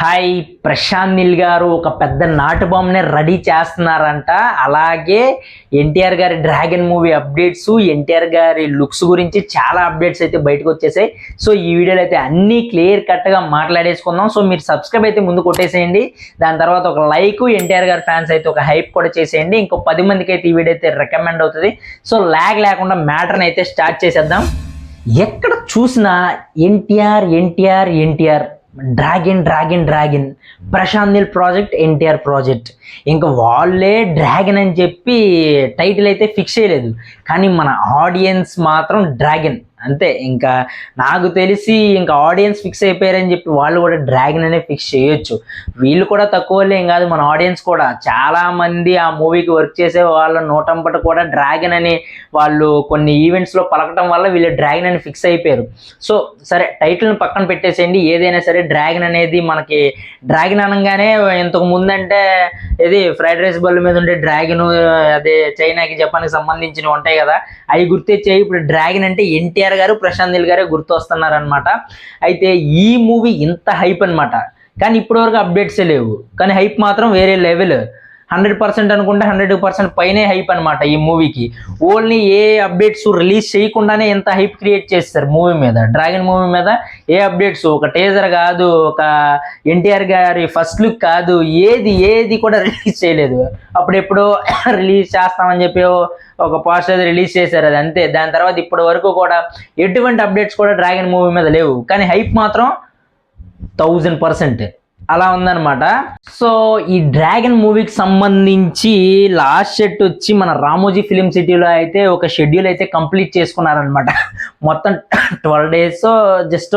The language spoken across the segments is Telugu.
హాయ్ ప్రశాంత్ నీల్ గారు ఒక పెద్ద నాటు బాంబుని రెడీ చేస్తున్నారంట. అలాగే ఎన్టీఆర్ గారి డ్రాగన్ మూవీ అప్డేట్స్, ఎన్టీఆర్ గారి లుక్స్ గురించి చాలా అప్డేట్స్ అయితే బయటకు వచ్చేసాయి. సో ఈ వీడియోలో అయితే అన్నీ క్లియర్ కట్గా మాట్లాడేసుకుందాం. సో మీరు సబ్స్క్రైబ్ అయితే ముందు కొట్టేసేయండి. దాని తర్వాత ఒక లైక్, ఎన్టీఆర్ గారి ఫ్యాన్స్ అయితే ఒక హైప్ కూడా చేసేయండి. ఇంకో 10 మందికి అయితే ఈ వీడియో అయితే రికమెండ్ అవుతుంది. సో ల్యాగ్ లేకుండా మ్యాటర్ని అయితే స్టార్ట్ చేసేద్దాం. ఎక్కడ చూసినా NTR NTR NTR, dragon dragon dragon, Prashanth Neel project, NTR project. ఇంకా వాళ్ళే డ్రాగన్ అని చెప్పి టైటిల్ అయితే ఫిక్స్ చేయలేదు, కానీ మన ఆడియన్స్ మాత్రం డ్రాగన్ అంతే. ఇంకా నాకు తెలిసి ఇంకా ఆడియన్స్ ఫిక్స్ అయిపోయారని చెప్పి వాళ్ళు కూడా డ్రాగన్ అనే ఫిక్స్ చేయొచ్చు. వీళ్ళు కూడా తక్కువలే ఏం కాదు, మన ఆడియన్స్ కూడా చాలామంది ఆ మూవీకి వర్క్ చేసే వాళ్ళ నోటంపట కూడా డ్రాగన్ అని వాళ్ళు కొన్ని ఈవెంట్స్లో పలకటం వల్ల వీళ్ళు డ్రాగన్ అని ఫిక్స్ అయిపోయారు. సో సరే, టైటిల్ని పక్కన పెట్టేసేయండి. ఏదైనా సరే డ్రాగన్ అనేది మనకి డ్రాగన్ అనగానే ఇంతకు ముందంటే ఇది ఫ్రైడ్ రైస్ బల్ల మీద ఉండే డ్రాగన్, అదే చైనాకి జపాన్కి సంబంధించినవి ఉంటాయి కదా, అవి గుర్తొచ్చాయి. ఇప్పుడు డ్రాగన్ అంటే ఎన్టీఆర్ గారు, ప్రశాంత్ నీల్ గారే గుర్తొస్తున్నారు అనమాట. అయితే ఈ మూవీ ఇంత హైప్ అనమాట, కానీ ఇప్పటివరకు అప్డేట్సే లేవు, కానీ హైప్ మాత్రం వేరే లెవెల్. 100% అనుకుంటే 100% పైనే హైప్ అనమాట ఈ మూవీకి. ఓన్లీ ఏ అప్డేట్స్ రిలీజ్ చేయకుండానే ఎంత హైప్ క్రియేట్ చేస్తారు మూవీ మీద, డ్రాగన్ మూవీ మీద. ఏ అప్డేట్స్, ఒక టేజర్ కాదు, ఒక ఎన్టీఆర్ గారి ఫస్ట్ లుక్ కాదు, ఏది కూడా రిలీజ్ చేయలేదు. అప్పుడెప్పుడో రిలీజ్ చేస్తామని చెప్పి ఒక పోస్టర్ రిలీజ్ చేశారు, అది అంతే. దాని తర్వాత ఇప్పటి వరకు కూడా ఎటువంటి అప్డేట్స్ కూడా డ్రాగన్ మూవీ మీద లేవు, కానీ హైప్ మాత్రం 1000% అలా ఉందన్నమాట. సో ఈ డ్రాగన్ మూవీకి సంబంధించి లాస్ట్ షెట్ వచ్చి మన రామోజీ ఫిలిం సిటీలో అయితే ఒక షెడ్యూల్ అయితే కంప్లీట్ చేసుకున్నారనమాట. మొత్తం 12 days, జస్ట్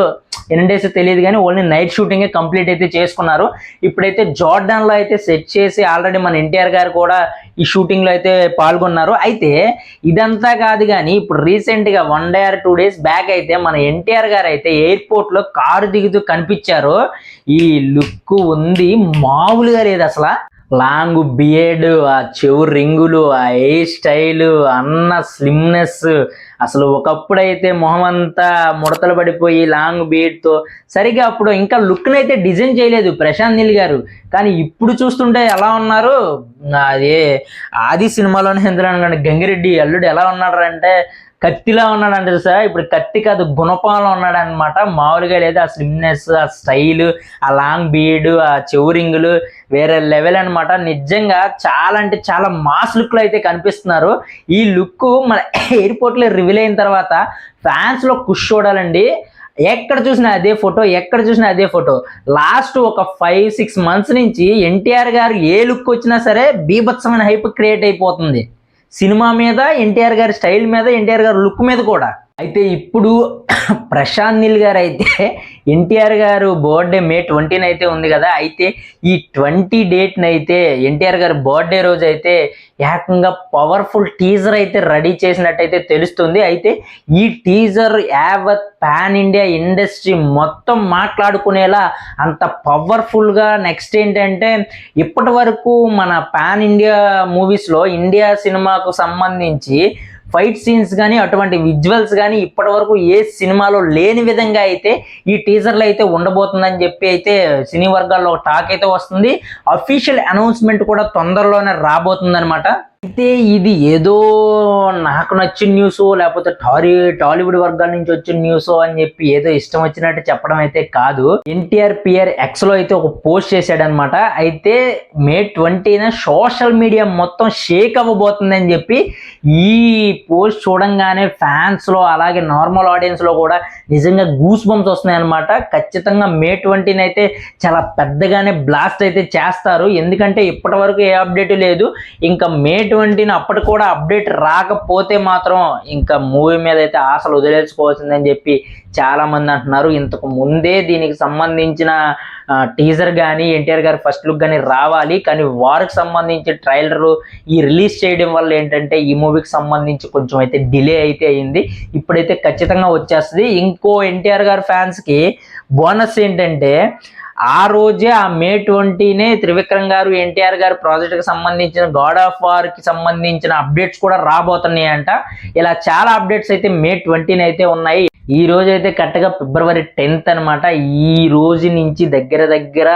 ఎన్ని డేస్ తెలియదు, కానీ ఓన్లీ నైట్ షూటింగే కంప్లీట్ అయితే చేసుకున్నారు. ఇప్పుడైతే జార్డాన్లో అయితే సెట్ చేసి ఆల్రెడీ మన ఎన్టీఆర్ గారు కూడా ఈ షూటింగ్లో అయితే పాల్గొన్నారు. అయితే ఇదంతా కాదు, కానీ ఇప్పుడు రీసెంట్గా 1 day or 2 days బ్యాక్ అయితే మన ఎన్టీఆర్ గారు అయితే ఎయిర్పోర్ట్లో కారు దిగుతూ కనిపించారు. ఈ లుక్ ఉంది, మామూలుగా లేదు అసలు. లాంగ్ బియర్డ్, ఆ చెవు రింగులు, ఆ హెయిర్ స్టైల్, అన్న స్లిమ్నెస్. అసలు ఒకప్పుడైతే మొహం అంతా ముడతలు పడిపోయి లాంగ్ బియర్డ్తో సరిగా అప్పుడు ఇంకా లుక్ని అయితే డిజైన్ చేయలేదు ప్రశాంత్ నీల్ గారు, కానీ ఇప్పుడు చూస్తుంటే ఎలా ఉన్నారు. అదే ఆది సినిమాలోనే ఎందుకంటే గంగిరెడ్డి అల్లుడు ఎలా ఉన్నాడు అంటే కత్తిలా ఉన్నాడంటే సార్, ఇప్పుడు కత్తి కాదు గుణపాలలో ఉన్నాడు అనమాట. మామూలుగా లేదు, ఆ స్లిమ్నెస్, ఆ స్టైల్, ఆ లాంగ్ బీడ్, ఆ చెవురింగులు వేరే లెవెల్ అనమాట. నిజంగా చాలా అంటే చాలా మాస్ లుక్లో అయితే కనిపిస్తున్నారు. ఈ లుక్ మన ఎయిర్పోర్ట్లో రివీల్ అయిన తర్వాత ఫ్యాన్స్లో ఖుష్ చూడాలండి. ఎక్కడ చూసినా అదే ఫోటో, ఎక్కడ చూసినా అదే ఫోటో. లాస్ట్ ఒక 5-6 months నుంచి ఎన్టీఆర్ గారు ఏ లుక్ వచ్చినా సరే బీభత్సమైన హైప్ క్రియేట్ అయిపోతుంది సినిమా మీద, ఎన్టీఆర్ గారి స్టైల్ మీద, ఎన్టీఆర్ గారి లుక్ మీద కూడా. అయితే ఇప్పుడు ప్రశాంత్ నీల్ గారు అయితే ఎన్టీఆర్ గారు బర్త్డే May 20 అయితే ఉంది కదా, అయితే ఈ 20 date అయితే ఎన్టీఆర్ గారి బర్త్డే రోజు అయితే ఏకంగా పవర్ఫుల్ టీజర్ అయితే రెడీ చేసినట్టయితే తెలుస్తుంది. అయితే ఈ టీజర్ యావత్ పాన్ ఇండియా ఇండస్ట్రీ మొత్తం మాట్లాడుకునేలా అంత పవర్ఫుల్గా. నెక్స్ట్ ఏంటంటే ఇప్పటి వరకు మన పాన్ ఇండియా మూవీస్లో ఇండియా సినిమాకు సంబంధించి ఫైట్ సీన్స్ కానీ అటువంటి విజువల్స్ కానీ ఇప్పటి వరకు ఏ సినిమాలో లేని విధంగా అయితే ఈ టీజర్లో అయితే ఉండబోతుందని చెప్పి అయితే సినీ వర్గాల్లో ఒక టాక్ అయితే వస్తుంది. అఫీషియల్ అనౌన్స్మెంట్ కూడా తొందరలోనే రాబోతుంది అనమాట. అయితే ఇది ఏదో నాకు నచ్చిన న్యూస్, లేకపోతే టాలీవుడ్ వర్గాల నుంచి వచ్చిన న్యూస్ అని చెప్పి ఏదో ఇష్టం వచ్చినట్టు చెప్పడం అయితే కాదు. ఎన్టీఆర్ పిఆర్ ఎక్స్లో అయితే ఒక పోస్ట్ చేశాడనమాట. అయితే May 20 సోషల్ మీడియా మొత్తం షేక్ అవ్వబోతుంది అని చెప్పి ఈ పోస్ట్ చూడంగానే ఫ్యాన్స్లో అలాగే నార్మల్ ఆడియన్స్లో కూడా నిజంగా గూస్ బంప్స్ వస్తున్నాయి అనమాట. ఖచ్చితంగా May 20 అయితే చాలా పెద్దగానే బ్లాస్ట్ అయితే చేస్తారు, ఎందుకంటే ఇప్పటి వరకు ఏ అప్డేట్ లేదు. ఇంకా May 20 అప్పటి కూడా అప్డేట్ రాకపోతే మాత్రం ఇంకా మూవీ మీద అయితే ఆశలు వదిలేసుకోవాల్సిందని చెప్పి చాలామంది అంటున్నారు. ఇంతకు ముందే దీనికి సంబంధించిన టీజర్ కానీ ఎన్టీఆర్ గారి ఫస్ట్ లుక్ కానీ రావాలి, కానీ వారికి సంబంధించి ట్రైలర్ ఈ రిలీజ్ చేయడం వల్ల ఏంటంటే ఈ మూవీకి సంబంధించి కొంచెం అయితే డిలే అయితే అయింది. ఇప్పుడైతే ఖచ్చితంగా వచ్చేస్తుంది. ఇంకో ఎన్టీఆర్ గారి ఫ్యాన్స్కి బోనస్ ఏంటంటే ఆ రోజే ఆ మే 20నే త్రివిక్రమ్ గారు ఎన్టీఆర్ గారు ప్రాజెక్ట్ కి సంబంధించిన గాడ్ ఆఫ్ వార్ కి సంబంధించిన అప్డేట్స్ కూడా రాబోతున్నాయంట. ఇలా చాలా అప్డేట్స్ అయితే మే 20న అయితే ఉన్నాయి. ఈ రోజు అయితే కరెక్ట్గా February 10th అనమాట. ఈ రోజు నుంచి దగ్గర దగ్గర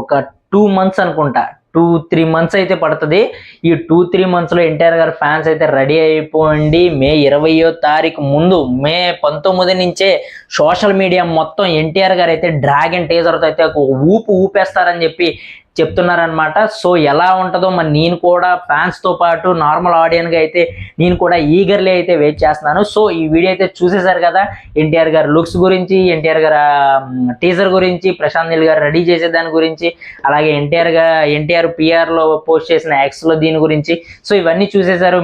ఒక 2 months అనుకుంటా, 2-3 months అయితే పడుతుంది. ఈ 2-3 months లో ఎన్టీఆర్ గారి ఫ్యాన్స్ అయితే రెడీ అయిపోండి. మే 20వ తారీఖు ముందు, మే 19 నుంచే సోషల్ మీడియా మొత్తం ఎన్టీఆర్ గారు అయితే డ్రాగన్ టీజర్తో అయితే ఒక ఊపేస్తారని చెప్పి చెప్తున్నారనమాట. సో ఎలా ఉంటుందో మరి నేను కూడా ఫ్యాన్స్తో పాటు నార్మల్ ఆడియన్గా అయితే నేను కూడా ఈగర్లీ అయితే వెయిట్ చేస్తున్నాను. సో ఈ వీడియో అయితే చూసేశారు కదా, ఎన్టీఆర్ గారి లుక్స్ గురించి, ఎన్టీఆర్ గారి టీజర్ గురించి, ప్రశాంత్ నీల్ గారు రెడీ చేసే దాని గురించి, అలాగే ఎన్టీఆర్ పిఆర్లో పోస్ట్ చేసిన ఎక్స్లో దీని గురించి. సో ఇవన్నీ చూసేశారు.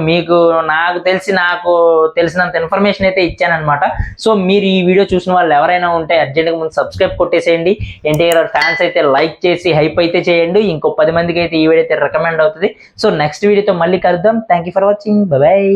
నాకు తెలిసినంత ఇన్ఫర్మేషన్ అయితే ఇచ్చానమాట. సో మీరు ఈ వీడియో చూసిన వాళ్ళు ఎవరైనా ఉంటే అర్జెంట్గా ముందు సబ్స్క్రైబ్ కొట్టేసేయండి. ఎన్టీఆర్ ఫ్యాన్స్ అయితే లైక్ చేసి హైప్ అయితే చేయండి. ఇంకో 10 మందికి అయితే ఈ వీడియో అయితే రికమెండ్ అవుతుంది. సో నెక్స్ట్ వీడియోతో మళ్ళీ కలుద్దాం. Thank you for watching. Bye.